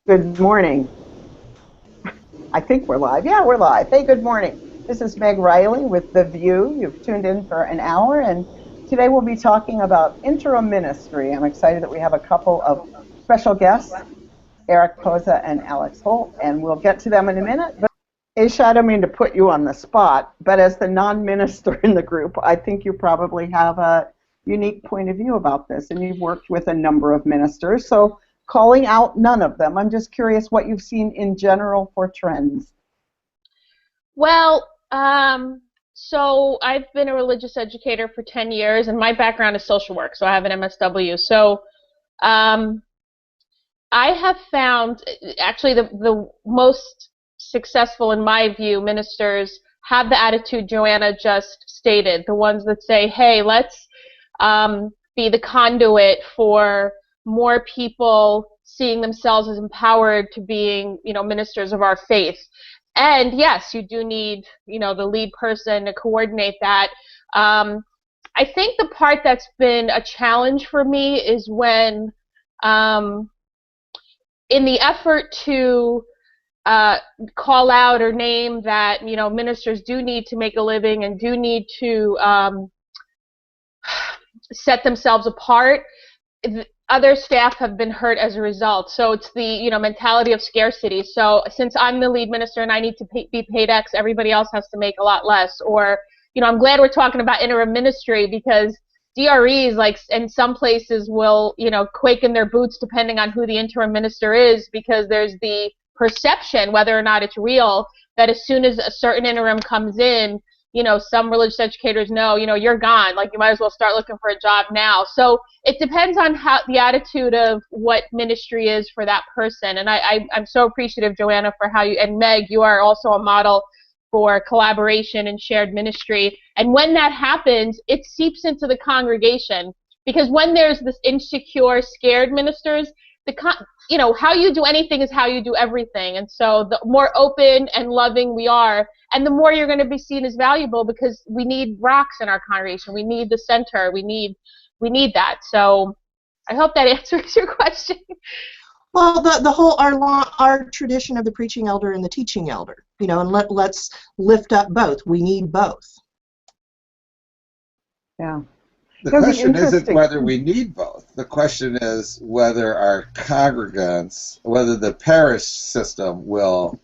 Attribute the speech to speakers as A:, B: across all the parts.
A: Good morning. I think we're live. Yeah, we're live. Hey, good morning. This is Meg Riley with The VUU. You've tuned in for an hour, and today we'll be talking about interim ministry. I'm excited that we have a couple of special guests, Eric Posa and Alex Holt, and we'll get to them in a minute. But Aisha, I don't mean to put you on the spot, but as the non-minister in the group, I think you probably have a unique point of view about this, and you've worked with a number of ministers. So calling out none of them, I'm just curious what you've seen in general for trends.
B: Well, so I've been a religious educator for 10 years, and my background is social work, so I have an MSW. So I have found, actually, the most successful, in my view, ministers have the attitude Joanna just stated, the ones that say, hey, let's be the conduit for more people seeing themselves as empowered to being, ministers of our faith. And yes, you do need, the lead person to coordinate that. I think the part that's been a challenge for me is when, in the effort to call out or name that, ministers do need to make a living and do need to set themselves apart, other staff have been hurt as a result. So it's the mentality of scarcity. So since I'm the lead minister and I need to be paid X, everybody else has to make a lot less. Or I'm glad we're talking about interim ministry, because DREs, like in some places, will quake in their boots depending on who the interim minister is, because there's the perception, whether or not it's real, that as soon as a certain interim comes in, some religious educators know, you're gone. Like, you might as well start looking for a job now. So it depends on how the attitude of what ministry is for that person. And I'm so appreciative, Joanna, for how you, and Meg, you are also a model for collaboration and shared ministry. And when that happens, it seeps into the congregation. Because when there's this insecure, scared ministers, how you do anything is how you do everything. And so the more open and loving we are, and the more you're going to be seen as valuable, because we need rocks in our congregation. We need the center. We need that. So I hope that answers your question.
C: Well, the whole our tradition of the preaching elder and the teaching elder, and let's lift up both. We need both.
A: Yeah.
D: The question isn't whether we need both. The question is whether our congregants, whether the parish system will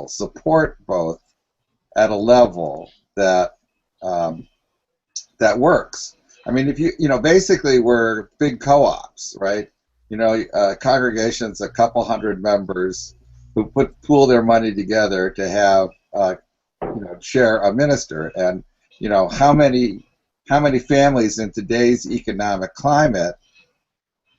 D: support both at a level that that works. I mean, if basically we're big co-ops, right? Congregations, a couple hundred members who pool their money together to have share a minister, and how many families in today's economic climate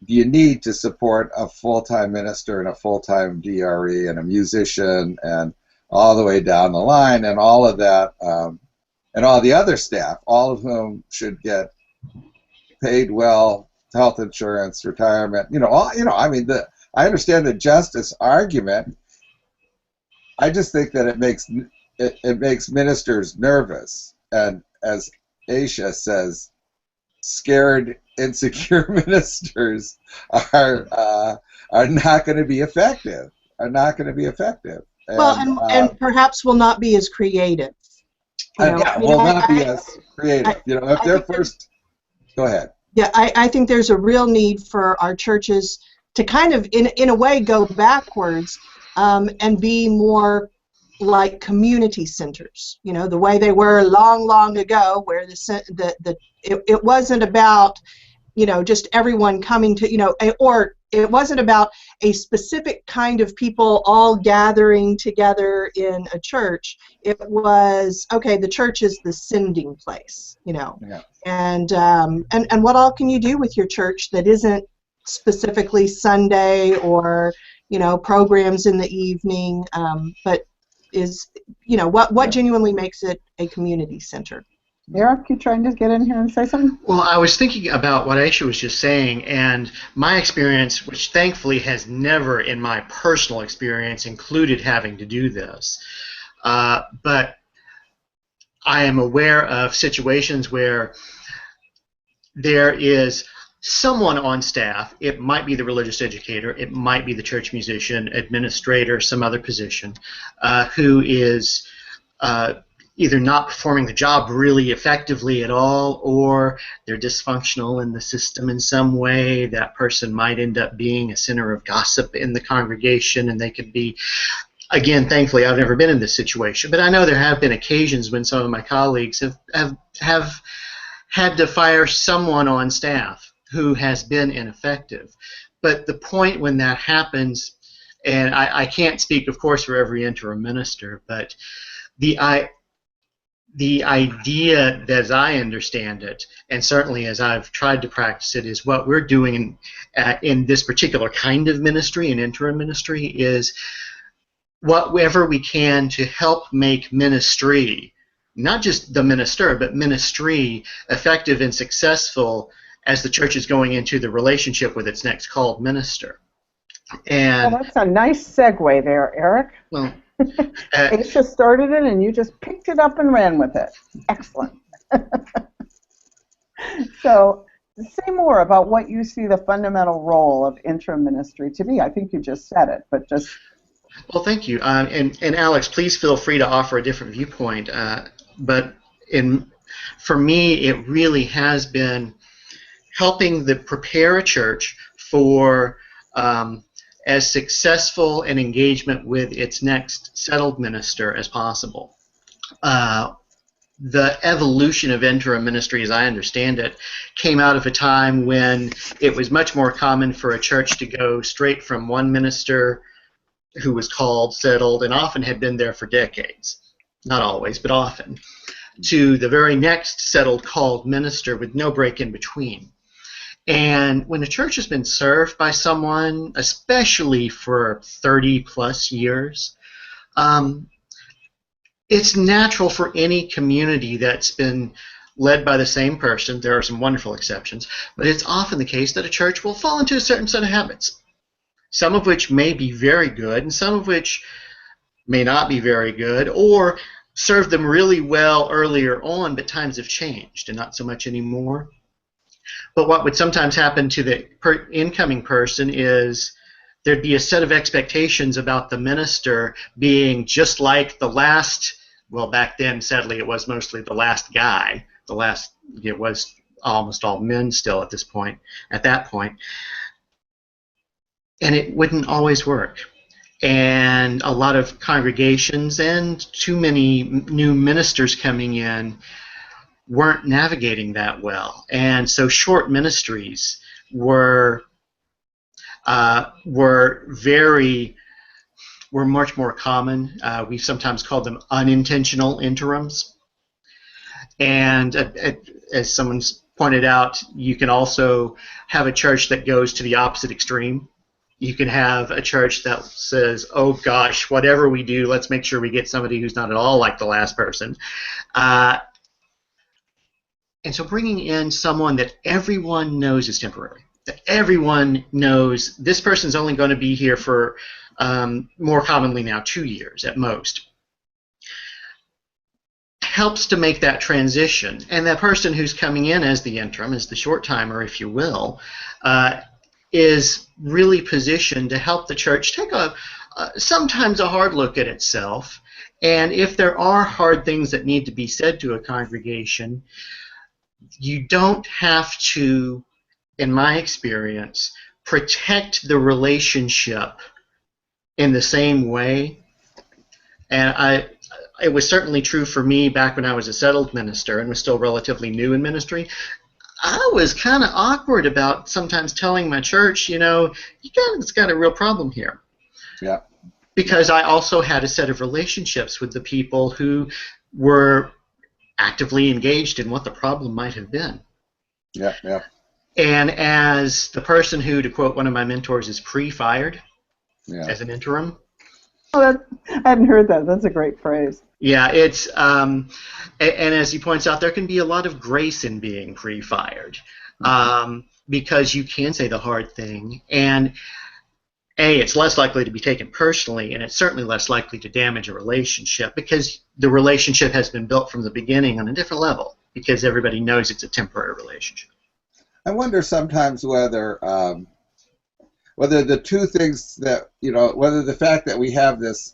D: do you need to support a full-time minister and a full-time DRE and a musician and all the way down the line, and all of that, and all the other staff, all of whom should get paid well, health insurance, retirement, I mean, I understand the justice argument. I just think that it makes ministers nervous, and as Aisha says, scared, insecure ministers are not going to be effective.
C: And perhaps will not be as creative.
D: Will not be as creative. If they're first, go ahead.
C: Yeah, I think there's a real need for our churches to kind of, in a way, go backwards and be more like community centers, the way they were long ago, where it wasn't about, just everyone coming to, or it wasn't about a specific kind of people all gathering together in a church. It was, okay, the church is the sending place,
D: Yeah.
C: and what all can you do with your church that isn't specifically Sunday or, programs in the evening, but is, what genuinely makes it a community center.
A: Eric, you trying to get in here and say something?
E: Well, I was thinking about what Aisha was just saying, and my experience, which thankfully has never in my personal experience included having to do this, but I am aware of situations where there is someone on staff, it might be the religious educator, it might be the church musician, administrator, some other position, who is either not performing the job really effectively at all, or they're dysfunctional in the system in some way. That person might end up being a center of gossip in the congregation, and they could be, again, thankfully, I've never been in this situation, but I know there have been occasions when some of my colleagues have had to fire someone on staff who has been ineffective. But the point when that happens, and I can't speak, of course, for every interim minister, but the idea, as I understand it, and certainly as I've tried to practice it, is what we're doing in this particular kind of ministry, in interim ministry, is whatever we can to help make ministry, not just the minister, but ministry effective and successful as the church is going into the relationship with its next called minister. And
A: well, that's a nice segue there, Eric.
E: Well,
A: Aisha started it, and you just picked it up and ran with it. Excellent. So, say more about what you see the fundamental role of interim ministry to be. I think you just said it, but just...
E: Well, thank you. And Alex, please feel free to offer a different viewpoint. But for me, it really has been helping prepare a church for as successful an engagement with its next settled minister as possible. The evolution of interim ministry, as I understand it, came out of a time when it was much more common for a church to go straight from one minister who was called, settled, and often had been there for decades, not always, but often, to the very next settled called minister with no break in between. And when a church has been served by someone, especially for 30-plus years, it's natural for any community that's been led by the same person. There are some wonderful exceptions, but it's often the case that a church will fall into a certain set of habits, some of which may be very good and some of which may not be very good, or serve them really well earlier on, but times have changed and not so much anymore. But what would sometimes happen to the incoming person is there'd be a set of expectations about the minister being just like the last, well, back then, sadly, it was mostly the last guy. It was almost all men still at that point. And it wouldn't always work. And a lot of congregations and too many new ministers coming in weren't navigating that well. And so short ministries were much more common. We sometimes called them unintentional interims. And as someone's pointed out, you can also have a church that goes to the opposite extreme. You can have a church that says, oh gosh, whatever we do, let's make sure we get somebody who's not at all like the last person. And so bringing in someone that everyone knows is temporary, that everyone knows this person's only going to be here for, more commonly now, 2 years at most, helps to make that transition. And that person who's coming in as the interim, as the short-timer, if you will, is really positioned to help the church take sometimes a hard look at itself. And if there are hard things that need to be said to a congregation, you don't have to, in my experience, protect the relationship in the same way. And it was certainly true for me back when I was a settled minister and was still relatively new in ministry. I was kind of awkward about sometimes telling my church, you know, it's got a real problem here.
D: Yeah.
E: Because I also had a set of relationships with the people who were actively engaged in what the problem might have been.
D: Yeah, yeah.
E: And as the person who, to quote one of my mentors, is pre-fired as an interim.
A: Oh, I hadn't heard that. That's a great phrase.
E: Yeah, it's and as he points out, there can be a lot of grace in being pre-fired, because you can say the hard thing, and it's less likely to be taken personally, and it's certainly less likely to damage a relationship because the relationship has been built from the beginning on a different level because everybody knows it's a temporary relationship.
D: I wonder sometimes whether the two things that, whether the fact that we have this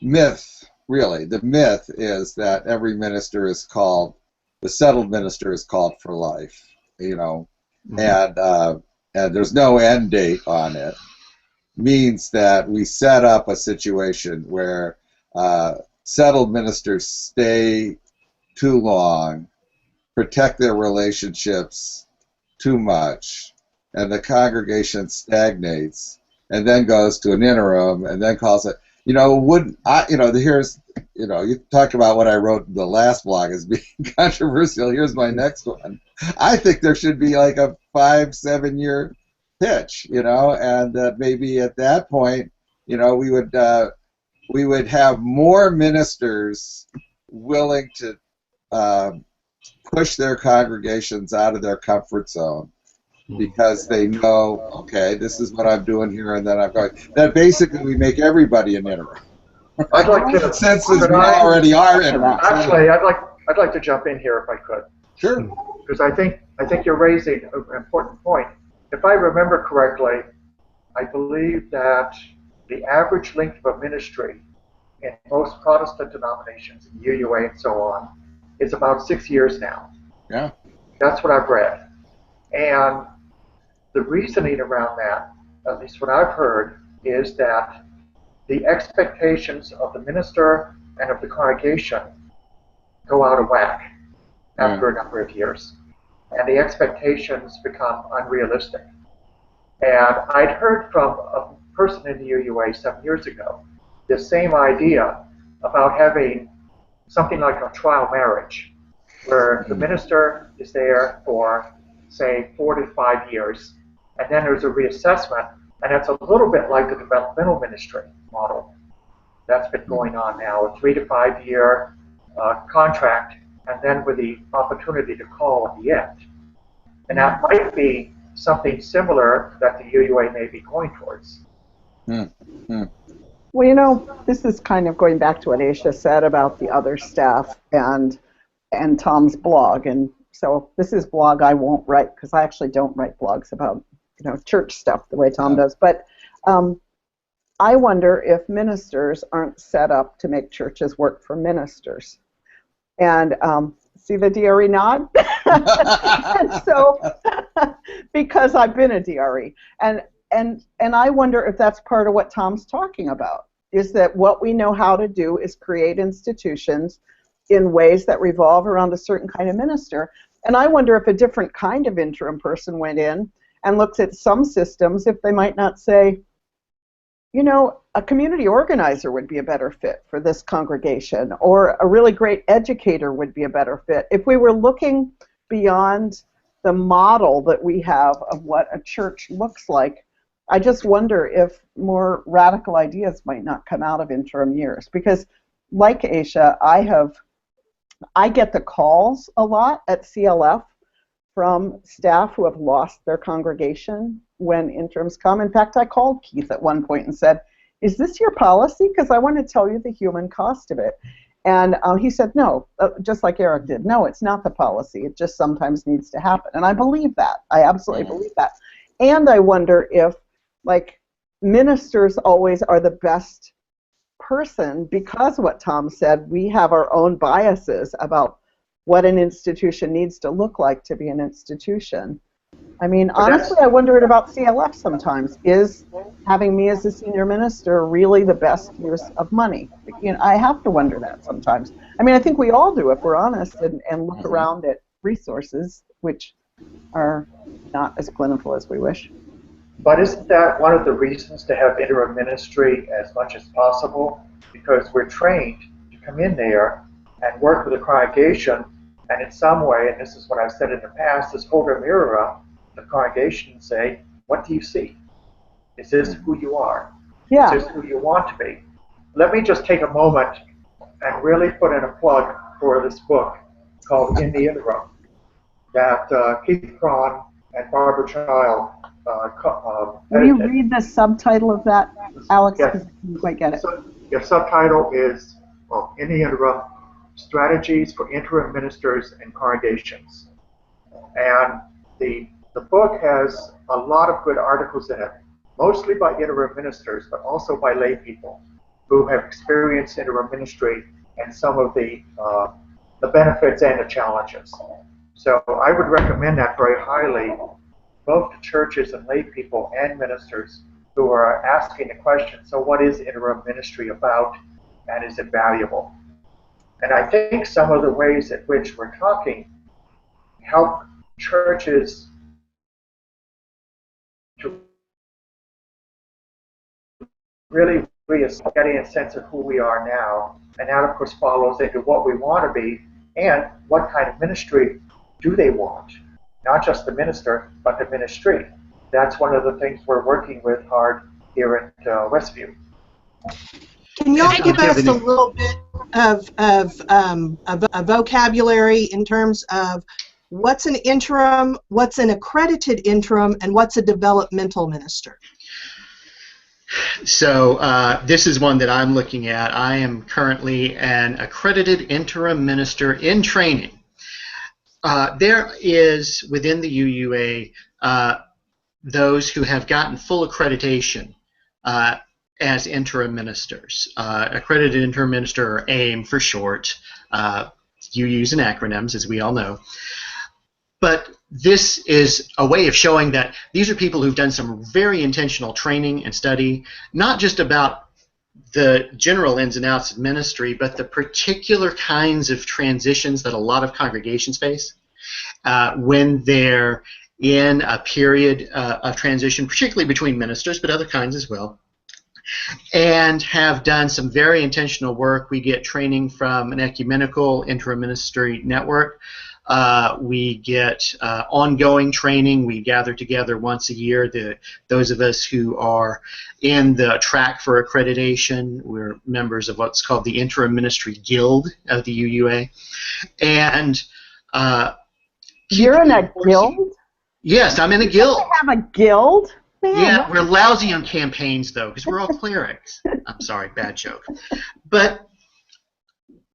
D: myth, really, the myth is that every minister is called, the settled minister is called for life, and there's no end date on it, means that we set up a situation where settled ministers stay too long, protect their relationships too much, and the congregation stagnates, and then goes to an interim, and then calls it. Here's, you talk about what I wrote in the last blog as being controversial. Here's my next one. I think there should be like a 5-7 year pitch, and that maybe at that point, we would have more ministers willing to push their congregations out of their comfort zone, because they know, okay, this is what I'm doing here, and then I'm going. That basically we make everybody an interim.
F: I'd like to,
D: since we already are interim.
F: Actually, I'd like to jump in here if I could.
D: Sure.
F: Because I think you're raising an important point. If I remember correctly, I believe that the average length of a ministry in most Protestant denominations, UUA and so on, is about 6 years now.
D: Yeah.
F: That's what I've read. And the reasoning around that, at least what I've heard, is that the expectations of the minister and of the congregation go out of whack after a number of years. And the expectations become unrealistic. And I'd heard from a person in the UUA 7 years ago the same idea about having something like a trial marriage, where the minister is there for, say, 4 to 5 years, and then there's a reassessment, and it's a little bit like the developmental ministry model that's been going on now, a 3 to 5 year contract, and then with the opportunity to call at the end. And that might be something similar that the UUA may be going towards.
A: Well, this is kind of going back to what Aisha said about the other staff and Tom's blog. And so this is blog I won't write, because I actually don't write blogs about church stuff the way Tom does. But I wonder if ministers aren't set up to make churches work for ministers. And see the DRE nod? And so, because I've been a DRE. And I wonder if that's part of what Tom's talking about, is that what we know how to do is create institutions in ways that revolve around a certain kind of minister. And I wonder if a different kind of interim person went in and looked at some systems, if they might not say, a community organizer would be a better fit for this congregation, or a really great educator would be a better fit. If we were looking beyond the model that we have of what a church looks like, I just wonder if more radical ideas might not come out of interim years. Because, like Aisha, I get the calls a lot at CLF from staff who have lost their congregation when interims come. In fact, I called Keith at one point and said, "Is this your policy? Because I want to tell you the human cost of it." And he said, "No," just like Eric did. "No, it's not the policy. It just sometimes needs to happen." And I believe that. I absolutely believe that. And I wonder if, ministers always are the best person, because what Tom said, we have our own biases about what an institution needs to look like to be an institution. I mean, honestly, I wonder about CLF sometimes. Is having me as a senior minister really the best use of money? I have to wonder that sometimes. I mean, I think we all do, if we're honest, and look around at resources, which are not as plentiful as we wish.
F: But isn't that one of the reasons to have interim ministry as much as possible? Because we're trained to come in there and work with the congregation, and in some way, and this is what I've said in the past, is hold a mirror up the congregation and say, what do you see? Is this who you are?
A: Yeah.
F: Is this who you want to be? Let me just take a moment and really put in a plug for this book called In the Interim that Keith Cron and Barbara Child
A: Will you read the subtitle of that, Alex?
F: Yes.
A: Because I didn't quite get it.
F: So, the subtitle is, In the Interim, Strategies for Interim Ministers and Congregations. And the book has a lot of good articles in it, mostly by interim ministers, but also by lay people who have experienced interim ministry and some of the benefits and the challenges. So I would recommend that very highly, both to churches and lay people and ministers who are asking the question, so what is interim ministry about, and is it valuable? And I think some of the ways in which we're talking help churches to really getting a sense of who we are now, and that of course follows into what we want to be and what kind of ministry do they want. Not just the minister, but the ministry. That's one of the things we're working with hard here at Westview.
C: Can y'all give us a little bit of a vocabulary in terms of what's an interim, what's an accredited interim, and what's a developmental minister?
E: So this is one that I'm looking at. I am currently an accredited interim minister in training. There is, within the UUA, those who have gotten full accreditation as interim ministers. Accredited interim minister, or AIM for short. UUs and acronyms, as we all know. But this is a way of showing that these are people who've done some very intentional training and study, not just about the general ins and outs of ministry, but the particular kinds of transitions that a lot of congregations face when they're in a period of transition, particularly between ministers, but other kinds as well, and have done some very intentional work. We get training from an ecumenical interim ministry network. We get ongoing training. We gather together once a year. Those of us who are in the track for accreditation, we're members of what's called the Interim Ministry Guild of the UUA. And
A: you're in a guild?
E: Yes, I'm in a guild.
A: You have a guild? Man,
E: yeah, we're lousy on campaigns, though, because we're all clerics. I'm sorry, bad joke. But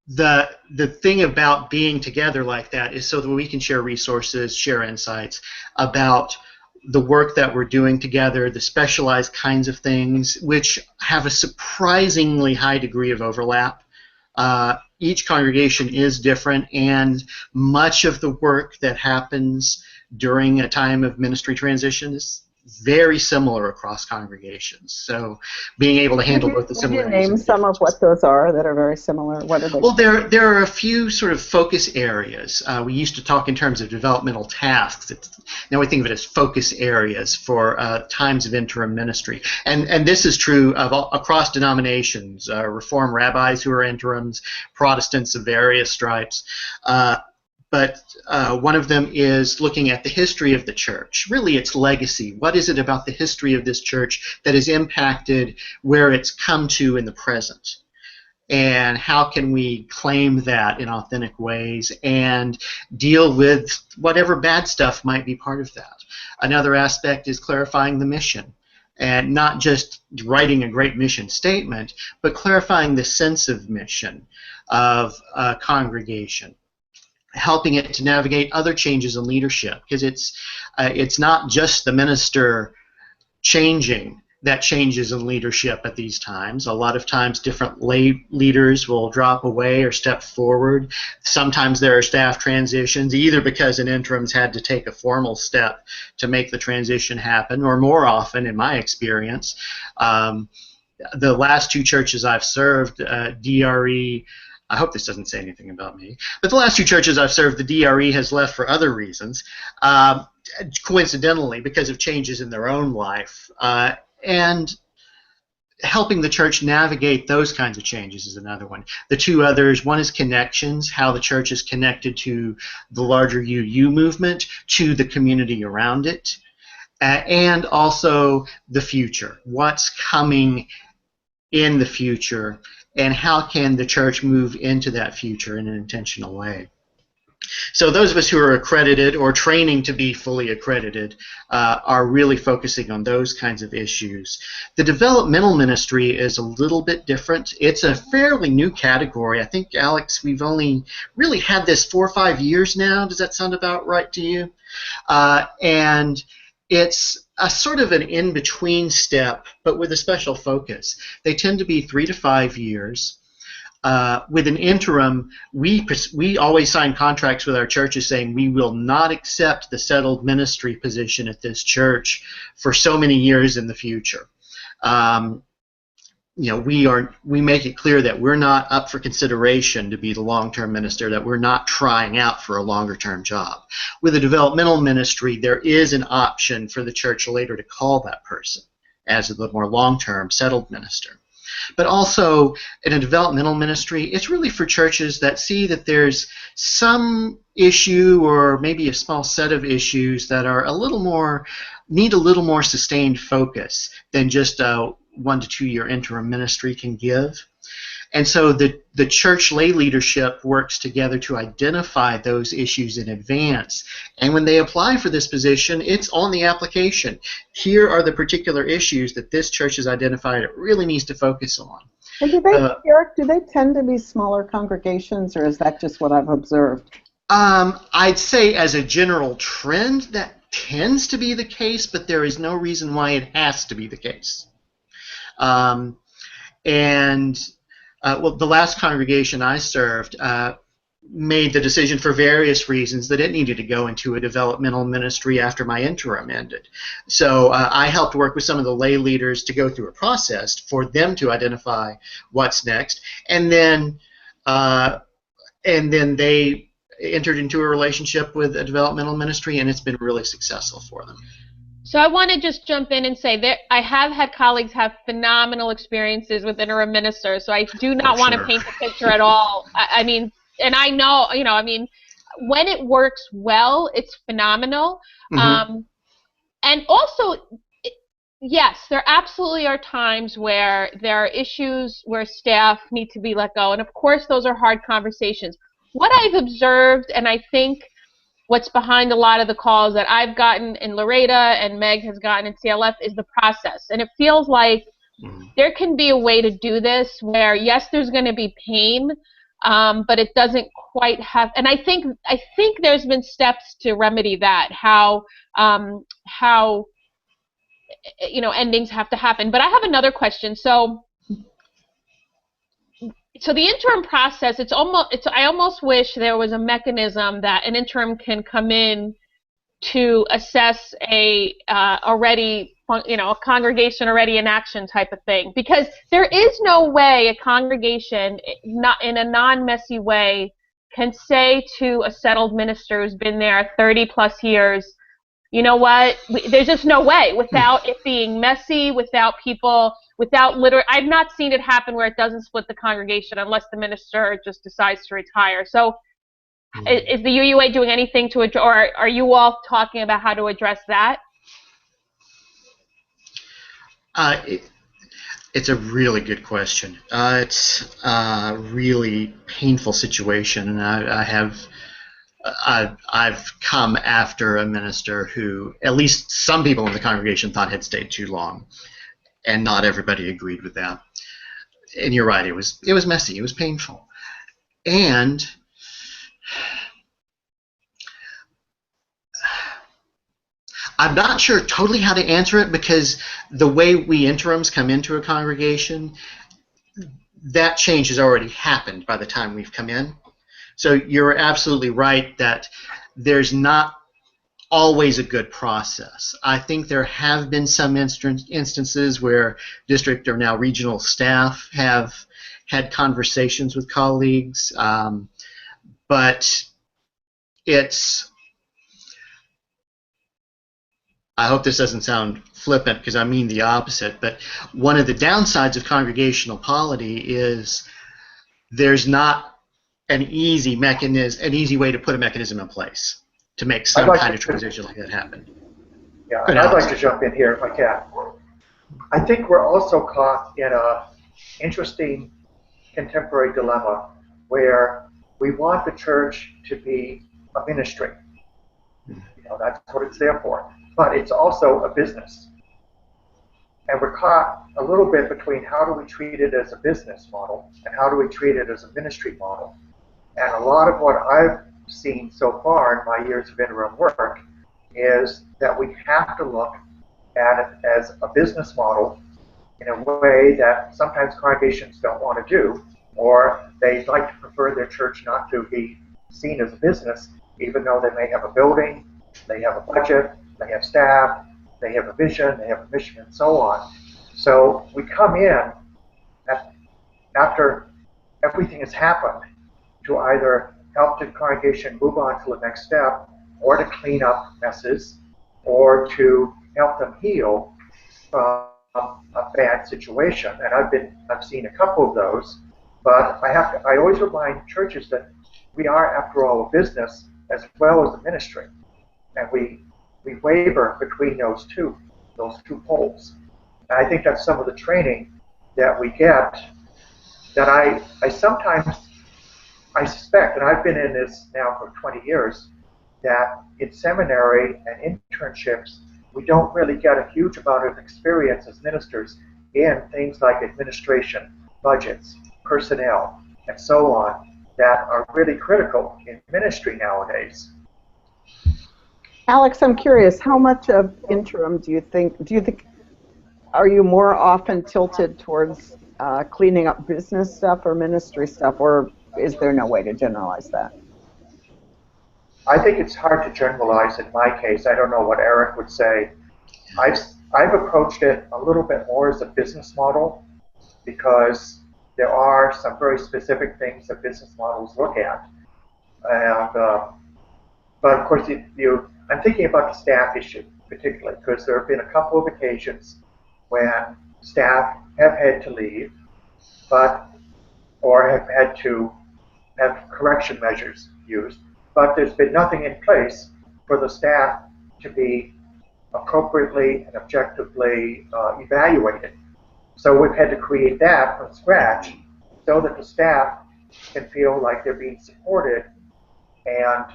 E: the thing about being together like that is so that we can share resources, share insights about the work that we're doing together, the specialized kinds of things, which have a surprisingly high degree of overlap. Each congregation is different, and much of the work that happens during a time of ministry transition is very similar across congregations. So being able to handle both the similarities.
A: Would you name some of what those are that are very similar? What are they?
E: Well, there are a few sort of focus areas. We used to talk in terms of developmental tasks. Now we think of it as focus areas for times of interim ministry. And this is true of across denominations, Reform rabbis who are interims, Protestants of various stripes. But one of them is looking at the history of the church, really its legacy. What is it about the history of this church that has impacted where it's come to in the present? And how can we claim that in authentic ways and deal with whatever bad stuff might be part of that? Another aspect is clarifying the mission. And not just writing a great mission statement, but clarifying the sense of mission of a congregation, helping it to navigate other changes in leadership, because it's not just the minister changing that changes in leadership at these times. A lot of times different lay leaders will drop away or step forward. Sometimes there are staff transitions, either because an interim's had to take a formal step to make the transition happen, or more often, in my experience, the last two churches I've served, DRE, I hope this doesn't say anything about me, but the last two churches I've served, the DRE has left for other reasons, coincidentally because of changes in their own life, and helping the church navigate those kinds of changes is another one. The two others, one is connections, how the church is connected to the larger UU movement, to the community around it, and also the future, what's coming in the future, and how can the church move into that future in an intentional way. So those of us who are accredited or training to be fully accredited are really focusing on those kinds of issues. The developmental ministry is a little bit different. It's a fairly new category. I think, Alex, we've only really had this 4 or 5 years now. Does that sound about right to you? And it's a sort of an in-between step, but with a special focus. They tend to be 3 to 5 years. With an interim, we always sign contracts with our churches saying we will not accept the settled ministry position at this church for so many years in the future. We make it clear that we're not up for consideration to be the long-term minister, that we're not trying out for a longer-term job. With a developmental ministry, there is an option for the church later to call that person as the more long-term settled minister. But also, in a developmental ministry, it's really for churches that see that there's some issue or maybe a small set of issues that are need a little more sustained focus than just a 1 to 2 year interim ministry can give. And so the church lay leadership works together to identify those issues in advance. And when they apply for this position, it's on the application. Here are the particular issues that this church has identified it really needs to focus on.
A: And do they, Eric, do they tend to be smaller congregations, or is that just what I've observed?
E: I'd say as a general trend, that tends to be the case, but there is no reason why it has to be the case. Well, the last congregation I served made the decision for various reasons that it needed to go into a developmental ministry after my interim ended. So I helped work with some of the lay leaders to go through a process for them to identify what's next, and then they entered into a relationship with a developmental ministry, and it's been really successful for them.
B: So I want to just jump in and say that I have had colleagues have phenomenal experiences with interim ministers, so I do not want to paint the picture at all. I mean, and I know, when it works well, it's phenomenal. Mm-hmm. And also, yes, there absolutely are times where there are issues where staff need to be let go, and of course those are hard conversations. What I've observed, and I think what's behind a lot of the calls that I've gotten in Laredo and Meg has gotten in CLF is the process. And it feels like there can be a way to do this where, yes, there's going to be pain, but it doesn't quite have. And I think there's been steps to remedy that. How endings have to happen. But I have another question. So the interim process, I almost wish there was a mechanism that an interim can come in to assess a congregation already in action type of thing, because there is no way a congregation, not in a non-messy way, can say to a settled minister who's been there 30 plus years, you know what, there's just no way, without it being messy, without I've not seen it happen where it doesn't split the congregation unless the minister just decides to retire. So is the UUA doing anything to address, or are you all talking about how to address that?
E: It's a really good question. It's a really painful situation, and I've come after a minister who at least some people in the congregation thought had stayed too long, and not everybody agreed with that. And you're right, it was messy, it was painful. And I'm not sure totally how to answer it, because the way we interims come into a congregation, that change has already happened by the time we've come in. So you're absolutely right that there's not always a good process. I think there have been some instances where district or now regional staff have had conversations with colleagues, but I hope this doesn't sound flippant, because I mean the opposite, but one of the downsides of congregational polity is there's not an easy way to put a mechanism in place to make some kind of transition like that happen.
F: Yeah, and I'd like to jump in here if I can. I think we're also caught in an interesting contemporary dilemma where we want the church to be a ministry. You know, that's what it's there for. But it's also a business. And we're caught a little bit between how do we treat it as a business model and how do we treat it as a ministry model. And a lot of what I've seen so far in my years of interim work is that we have to look at it as a business model in a way that sometimes congregations don't want to do, or they like to prefer their church not to be seen as a business, even though they may have a building, they have a budget, they have staff, they have a vision, they have a mission, and so on. So we come in after everything has happened to either help the congregation move on to the next step, or to clean up messes, or to help them heal from a bad situation. And I've seen a couple of those, but I always remind churches that we are, after all, a business as well as a ministry, and we waver between those two poles. And I think that's some of the training that we get that I sometimes I suspect, and I've been in this now for 20 years, that in seminary and internships, we don't really get a huge amount of experience as ministers in things like administration, budgets, personnel, and so on, that are really critical in ministry nowadays.
A: Alex, I'm curious, how much of interim do you think, are you more often tilted towards cleaning up business stuff or ministry stuff, or is there no way to generalize that?
F: I think it's hard to generalize in my case. I don't know what Eric would say. I've approached it a little bit more as a business model, because there are some very specific things that business models look at. And, but of course, I'm thinking about the staff issue particularly, because there have been a couple of occasions when staff have had to leave, or have had to have correction measures used, but there's been nothing in place for the staff to be appropriately and objectively evaluated. So we've had to create that from scratch so that the staff can feel like they're being supported and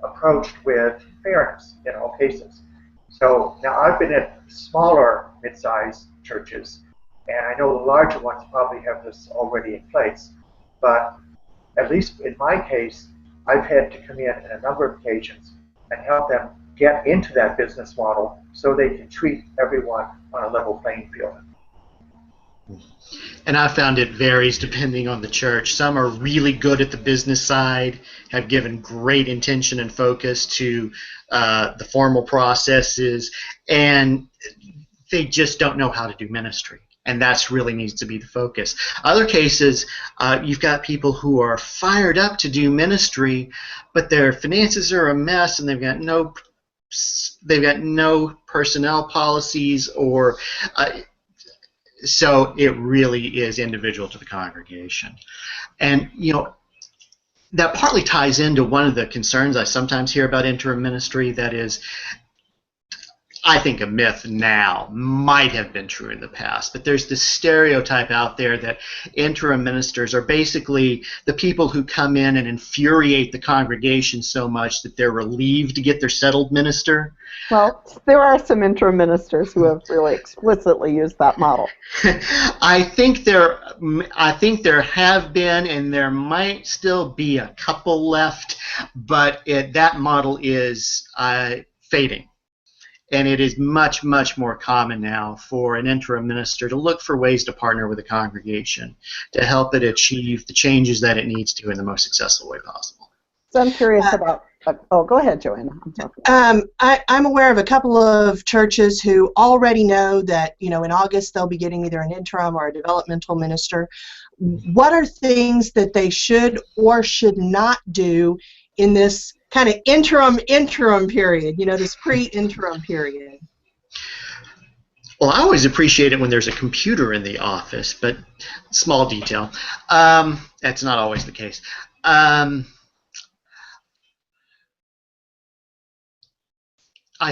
F: approached with fairness in all cases. So now I've been at smaller mid-sized churches, and I know the larger ones probably have this already in place, but at least in my case, I've had to come in a number of occasions and help them get into that business model so they can treat everyone on a level playing field.
E: And I found it varies depending on the church. Some are really good at the business side, have given great intention and focus to the formal processes, and they just don't know how to do ministry. And that's really needs to be the focus. Other cases, you've got people who are fired up to do ministry, but their finances are a mess, and they've got no personnel policies, or so it really is individual to the congregation. And that partly ties into one of the concerns I sometimes hear about interim ministry, that is, I think a myth now, might have been true in the past, but there's this stereotype out there that interim ministers are basically the people who come in and infuriate the congregation so much that they're relieved to get their settled minister.
A: Well, there are some interim ministers who have really explicitly used that model.
E: I think there have been, and there might still be a couple left, but that model is fading. And it is much, much more common now for an interim minister to look for ways to partner with the congregation to help it achieve the changes that it needs to in the most successful way possible.
A: So I'm curious about, go ahead, Joanna.
C: I'm aware of a couple of churches who already know that, in August they'll be getting either an interim or a developmental minister. What are things that they should or should not do in this kind of interim period, this pre-interim period?
E: Well, I always appreciate it when there's a computer in the office, but small detail. That's not always the case. I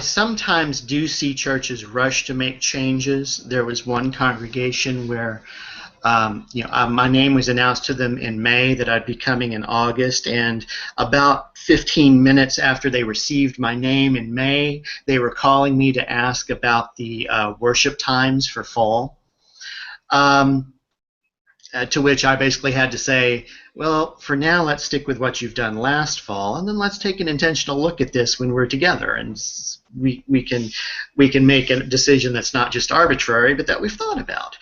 E: sometimes do see churches rush to make changes. There was one congregation where My name was announced to them in May that I'd be coming in August, and about 15 minutes after they received my name in May, they were calling me to ask about the worship times for fall. To which I basically had to say, well, for now, let's stick with what you've done last fall, and then let's take an intentional look at this when we're together, and we can make a decision that's not just arbitrary, but that we've thought about.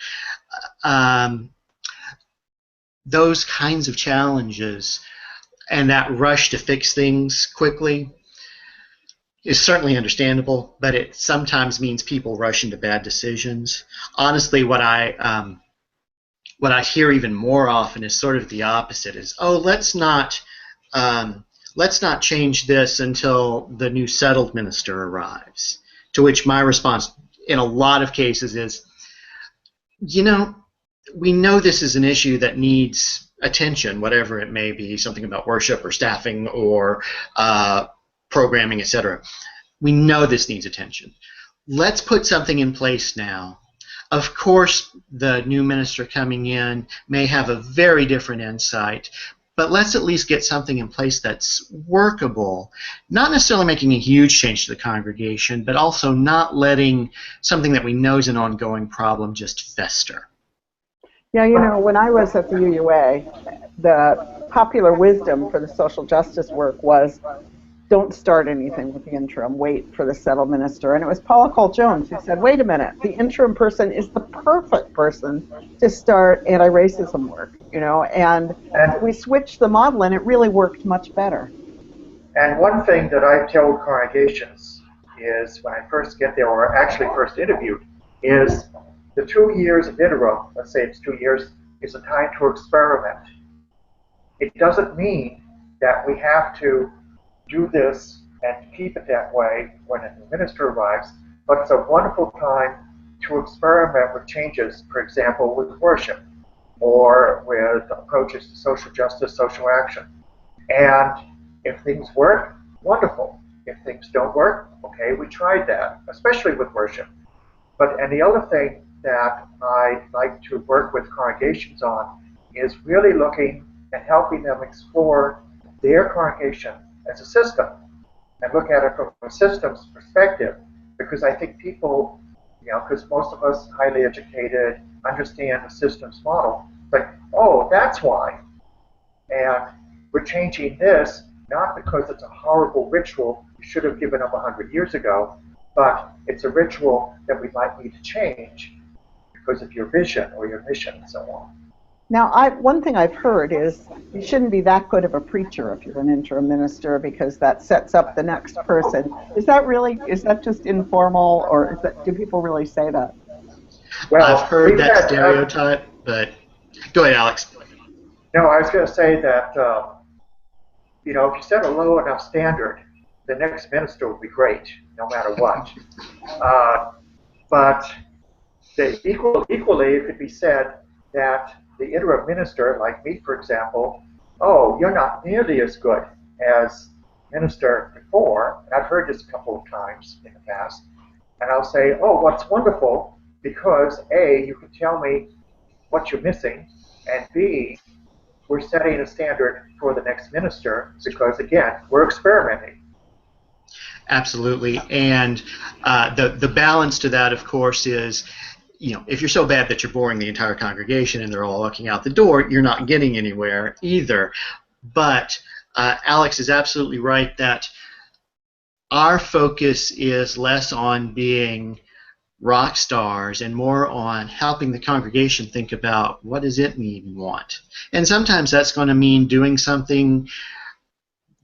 E: Those kinds of challenges and that rush to fix things quickly is certainly understandable, but it sometimes means people rush into bad decisions. Honestly, what I hear even more often is sort of the opposite: is, oh, let's not change this until the new settled minister arrives. To which my response, in a lot of cases, is, we know this is an issue that needs attention, whatever it may be, something about worship or staffing or programming, etc. We know this needs attention. Let's put something in place now. Of course, the new minister coming in may have a very different insight, but let's at least get something in place that's workable, not necessarily making a huge change to the congregation, but also not letting something that we know is an ongoing problem just fester.
A: Yeah, when I was at the UUA, the popular wisdom for the social justice work was, don't start anything with the interim, wait for the settled minister. And it was Paula Colt-Jones who said, wait a minute, the interim person is the perfect person to start anti-racism work, and we switched the model and it really worked much better.
F: And one thing that I tell congregations is, when I first get there, or actually first interviewed, is the 2 years of interim, let's say it's 2 years, is a time to experiment. It doesn't mean that we have to do this and keep it that way when a new minister arrives, but it's a wonderful time to experiment with changes, for example, with worship or with approaches to social justice, social action. And if things work, wonderful. If things don't work, okay, we tried that, especially with worship. And the other thing that I like to work with congregations on is really looking and helping them explore their congregation as a system and look at it from a systems perspective, because I think people, because most of us highly educated understand the systems model, like, oh, that's why. And we're changing this not because it's a horrible ritual you should have given up 100 years ago, but it's a ritual that we might need to change because of your vision or your mission and so on.
A: Now, one thing I've heard is you shouldn't be that good of a preacher if you're an interim minister, because that sets up the next person. Is that just informal, or do people really say that?
E: Well, I've heard that stereotype, but go ahead, Alex.
F: No, I was going to say that, if you set a low enough standard, the next minister will be great, no matter what. But equally, it could be said that the interim minister, like me, for example, oh, you're not nearly as good as minister before. And I've heard this a couple of times in the past. And I'll say, oh, what's wonderful, because A, you can tell me what you're missing, and B, we're setting a standard for the next minister because, again, we're experimenting.
E: Absolutely. And the balance to that, of course, is, if you're so bad that you're boring the entire congregation and they're all walking out the door, you're not getting anywhere either. But Alex is absolutely right that our focus is less on being rock stars and more on helping the congregation think about what does it need and want. And sometimes that's going to mean doing something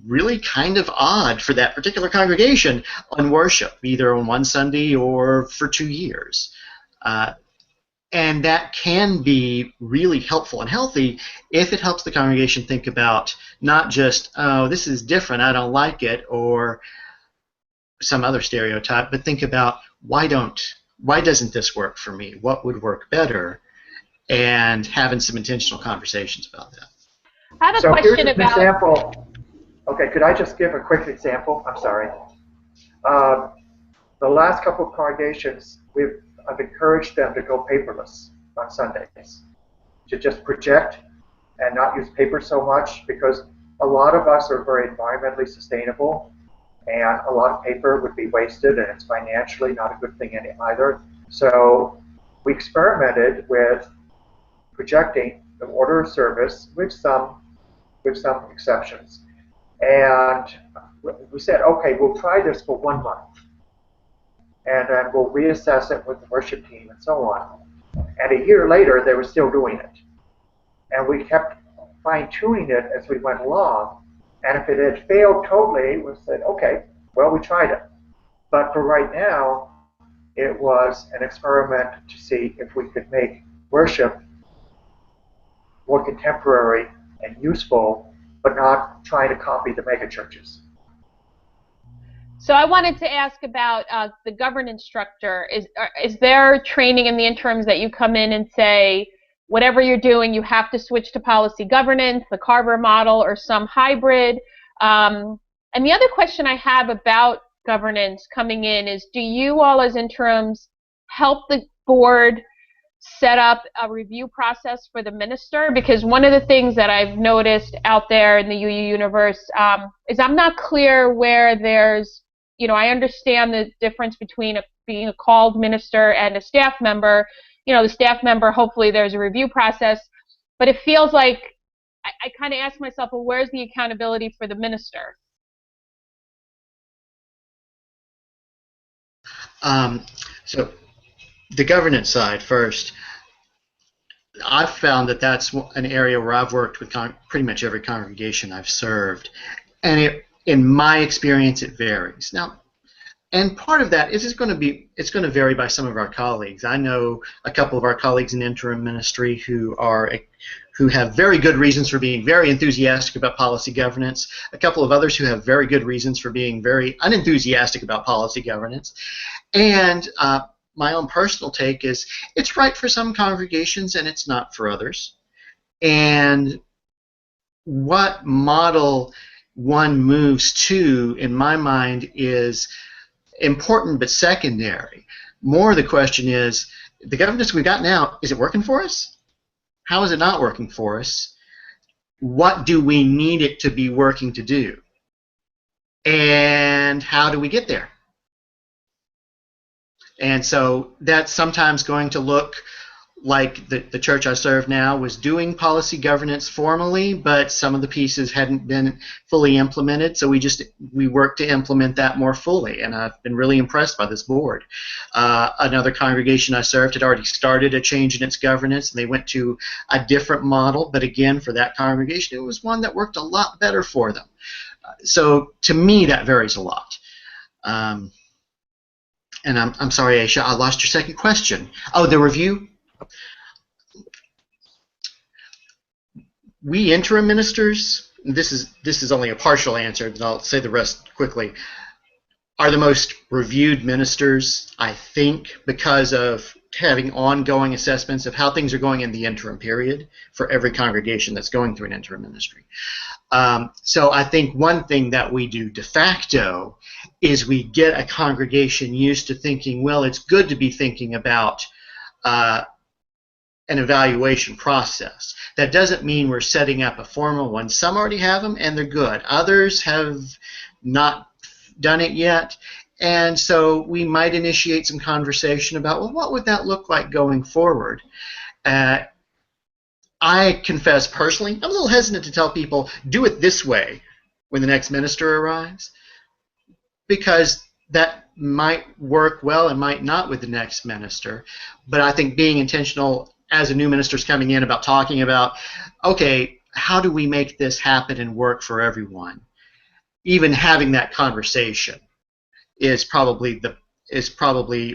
E: really kind of odd for that particular congregation on worship, either on one Sunday or for 2 years. And that can be really helpful and healthy if it helps the congregation think about not just, oh, this is different, I don't like it, or some other stereotype, but think about why doesn't this work for me? What would work better? And having some intentional conversations about that.
B: I have a
F: So
B: question
F: here's an
B: about.
F: example. Okay, could I just give a quick example? I'm sorry. The last couple of congregations, I've encouraged them to go paperless on Sundays. to just project and not use paper so much, because a lot of us are very environmentally sustainable, and a lot of paper would be wasted, and it's financially not a good thing either. So we experimented with projecting the order of service with some exceptions. And we said, okay, we'll try this for 1 month, and then we'll reassess it with the worship team and so on. And a year later, they were still doing it. And we kept fine-tuning it as we went along. And if it had failed totally, we said, okay, well, we tried it. But for right now, it was an experiment to see if we could make worship more contemporary and useful, but not trying to copy the megachurches.
B: So I wanted to ask about the governance structure. Is there training in the interims that you come in and say, whatever you're doing, you have to switch to policy governance, the Carver model, or some hybrid? And the other question I have about governance coming in is, do you all as interims help the board set up a review process for the minister? Because one of the things that I've noticed out there in the UU universe is I'm not clear where there's, I understand the difference between being a called minister and a staff member. The staff member, hopefully there's a review process, but it feels like I kind of ask myself, well, where's the accountability for the minister?
E: So the governance side first. I've found that that's an area where I've worked with pretty much every congregation I've served, and in my experience, it varies. Now, and part of that is it's going to vary by some of our colleagues. I know a couple of our colleagues in interim ministry who have very good reasons for being very enthusiastic about policy governance. A couple of others who have very good reasons for being very unenthusiastic about policy governance, and my own personal take is it's right for some congregations and it's not for others. And what model one moves to, in my mind, is important but secondary. More the question is, the governance we've got now, is it working for us? How is it not working for us? What do we need it to be working to do? And how do we get there? And so that's sometimes going to look like the church I serve now was doing policy governance formally, but some of the pieces hadn't been fully implemented, so we worked to implement that more fully, and I've been really impressed by this board. Another congregation I served had already started a change in its governance, and they went to a different model, but again, for that congregation, it was one that worked a lot better for them. So to me, that varies a lot. And I'm sorry, Aisha, I lost your second question. Oh, the review? We interim ministers, this is only a partial answer, but I'll say the rest quickly, are the most reviewed ministers, I think, because of having ongoing assessments of how things are going in the interim period for every congregation that's going through an interim ministry. So I think one thing that we do de facto is we get a congregation used to thinking, well, it's good to be thinking about an evaluation process. That doesn't mean we're setting up a formal one. Some already have them and they're good. Others have not done it yet. And so we might initiate some conversation about, well, what would that look like going forward? I confess personally, I'm a little hesitant to tell people, do it this way when the next minister arrives, because that might work well and might not with the next minister. But I think being intentional as a new minister's coming in about talking about, okay, how do we make this happen and work for everyone? Even having that conversation is probably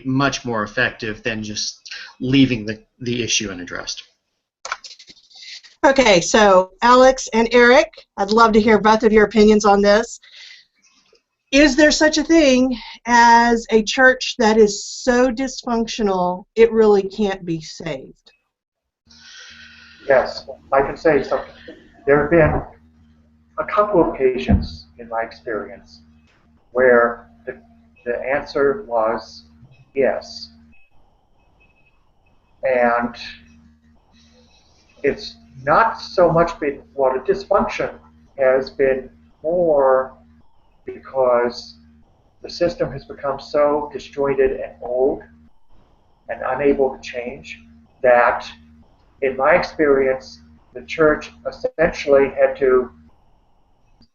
E: much more effective than just leaving the issue unaddressed.
C: Okay, so Alex and Eric, I'd love to hear both of your opinions on this. Is there such a thing as a church that is so dysfunctional it really can't be saved?
F: Yes, I can say something. There have been a couple of occasions in my experience where the answer was yes. And it's not so much been, well, the dysfunction has been more because the system has become so disjointed and old and unable to change that, in my experience, the church essentially had to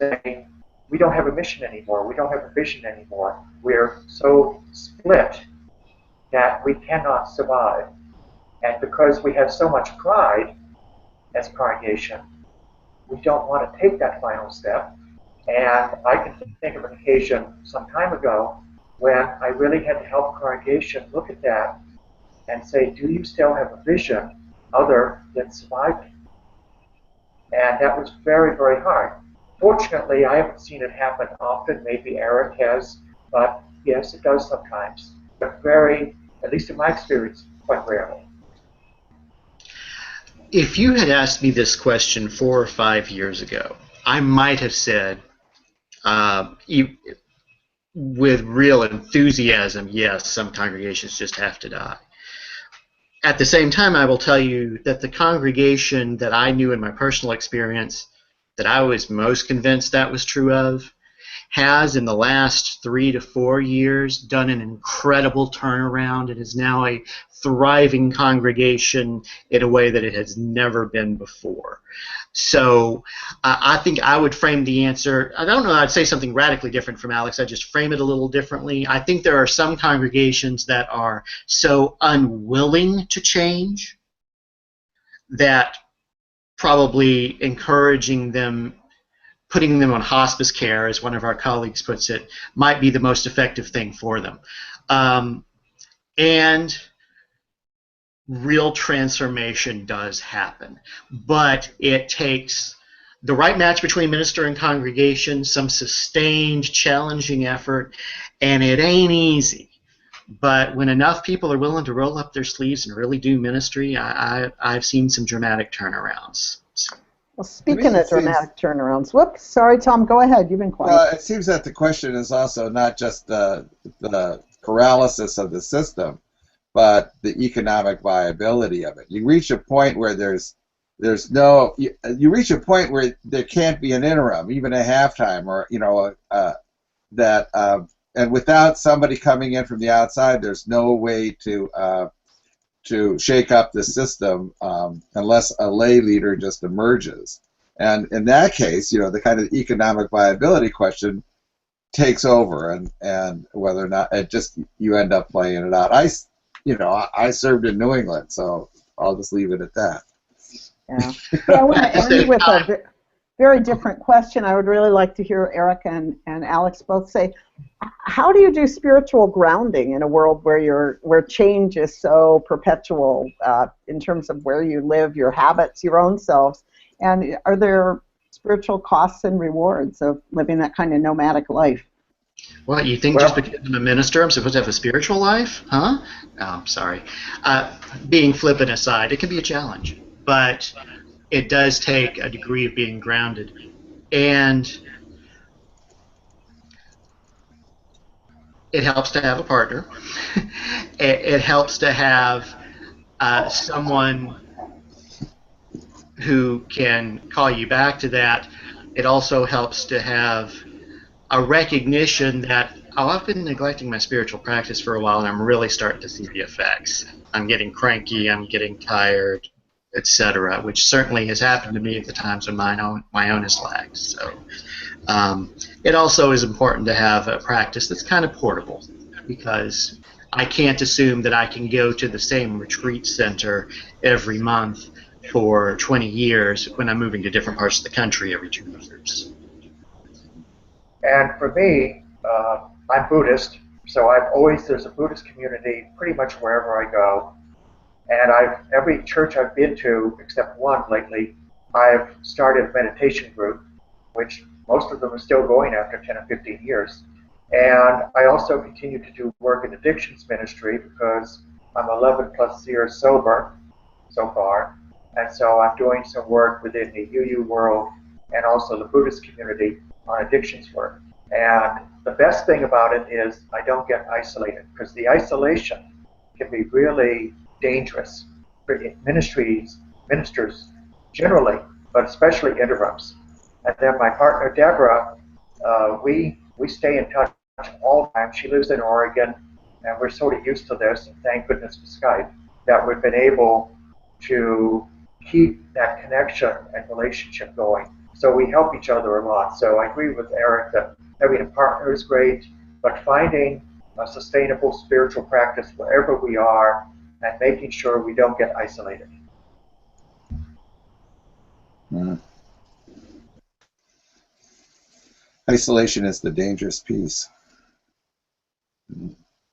F: say, we don't have a mission anymore, we don't have a vision anymore, we're so split that we cannot survive. And because we have so much pride as a congregation, we don't want to take that final step. And I can think of an occasion some time ago when I really had to help a congregation look at that and say, do you still have a vision other than surviving? And that was very, very hard. Fortunately, I haven't seen it happen often. Maybe Eric has, but yes, it does sometimes. But very, at least in my experience, quite rarely.
E: If you had asked me this question 4 or 5 years ago, I might have said, with real enthusiasm, yes, some congregations just have to die. At the same time, I will tell you that the congregation that I knew in my personal experience that I was most convinced that was true of has, in the last 3 to 4 years, done an incredible turnaround and is now a thriving congregation in a way that it has never been before. So I think I would frame the answer, I don't know, I'd say something radically different from Alex, I'd just frame it a little differently. I think there are some congregations that are so unwilling to change that probably encouraging them, putting them on hospice care, as one of our colleagues puts it, might be the most effective thing for them. And real transformation does happen, but it takes the right match between minister and congregation, some sustained, challenging effort, and it ain't easy. But when enough people are willing to roll up their sleeves and really do ministry, I've seen some dramatic turnarounds.
A: Well, speaking of dramatic turnarounds, whoops, sorry, Tom, go ahead. You've been quiet.
D: Well, it seems that the question is also not just the paralysis of the system, but the economic viability of it. You reach a point where you reach a point where there can't be an interim, even a halftime, or and without somebody coming in from the outside, there's no way to shake up the system unless a lay leader just emerges. And in that case, the kind of economic viability question takes over, and whether or not you end up playing it out. I served in New England, so I'll just leave it at that.
A: Yeah. I want to end with a very different question. I would really like to hear Eric and Alex both say, how do you do spiritual grounding in a world where change is so perpetual in terms of where you live, your habits, your own selves? And are there spiritual costs and rewards of living that kind of nomadic life?
E: What, you think just because I'm a minister I'm supposed to have a spiritual life? Huh? Oh, sorry. Being flippant aside, it can be a challenge. But it does take a degree of being grounded. And it helps to have a partner. It helps to have someone who can call you back to that. It also helps to have a recognition that, I've been neglecting my spiritual practice for a while and I'm really starting to see the effects. I'm getting cranky, I'm getting tired, etc., which certainly has happened to me at the times when my own has lagged. So it also is important to have a practice that's kind of portable, because I can't assume that I can go to the same retreat center every month for 20 years when I'm moving to different parts of the country every 2 years.
F: And for me, I'm Buddhist, so there's a Buddhist community pretty much wherever I go. And every church I've been to, except one lately, I've started a meditation group, which most of them are still going after 10 or 15 years. And I also continue to do work in addictions ministry because I'm 11 plus years sober so far. And so I'm doing some work within the UU world and also the Buddhist community on addictions work. And the best thing about it is I don't get isolated, because the isolation can be really dangerous. Ministers generally, but especially interims. And then my partner Deborah, we stay in touch all the time. She lives in Oregon, and we're sort of used to this, and thank goodness for Skype, that we've been able to keep that connection and relationship going. So we help each other a lot. So I agree with Eric that having a partner is great, but finding a sustainable spiritual practice wherever we are and making sure we don't get isolated.
D: Mm. Isolation is the dangerous piece.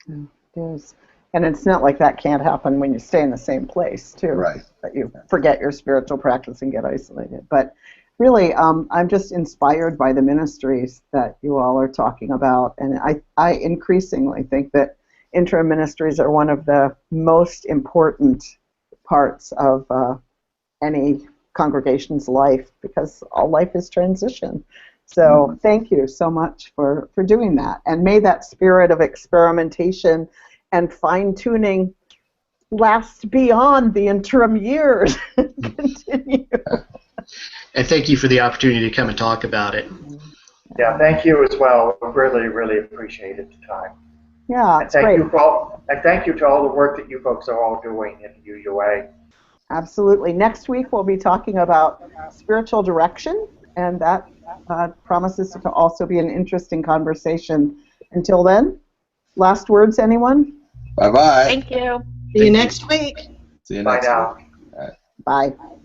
A: It is. And it's not like that can't happen when you stay in the same place, too.
D: Right.
A: That you forget your spiritual practice and get isolated. But really, I'm just inspired by the ministries that you all are talking about. And I increasingly think that interim ministries are one of the most important parts of any congregation's life, because all life is transition. So thank you so much for doing that. And may that spirit of experimentation and fine-tuning last beyond the interim years. Continue.
E: And thank you for the opportunity to come and talk about it.
F: Yeah, thank you as well. We really, really appreciated the time.
A: Yeah,
F: and thank you to all the work that you folks are all doing in UUA.
A: Absolutely. Next week we'll be talking about spiritual direction, and that promises to also be an interesting conversation. Until then, last words, anyone?
D: Bye-bye.
B: Thank you.
C: See you next week.
D: See you
F: Bye
D: next
F: now.
D: week. All right.
A: Bye.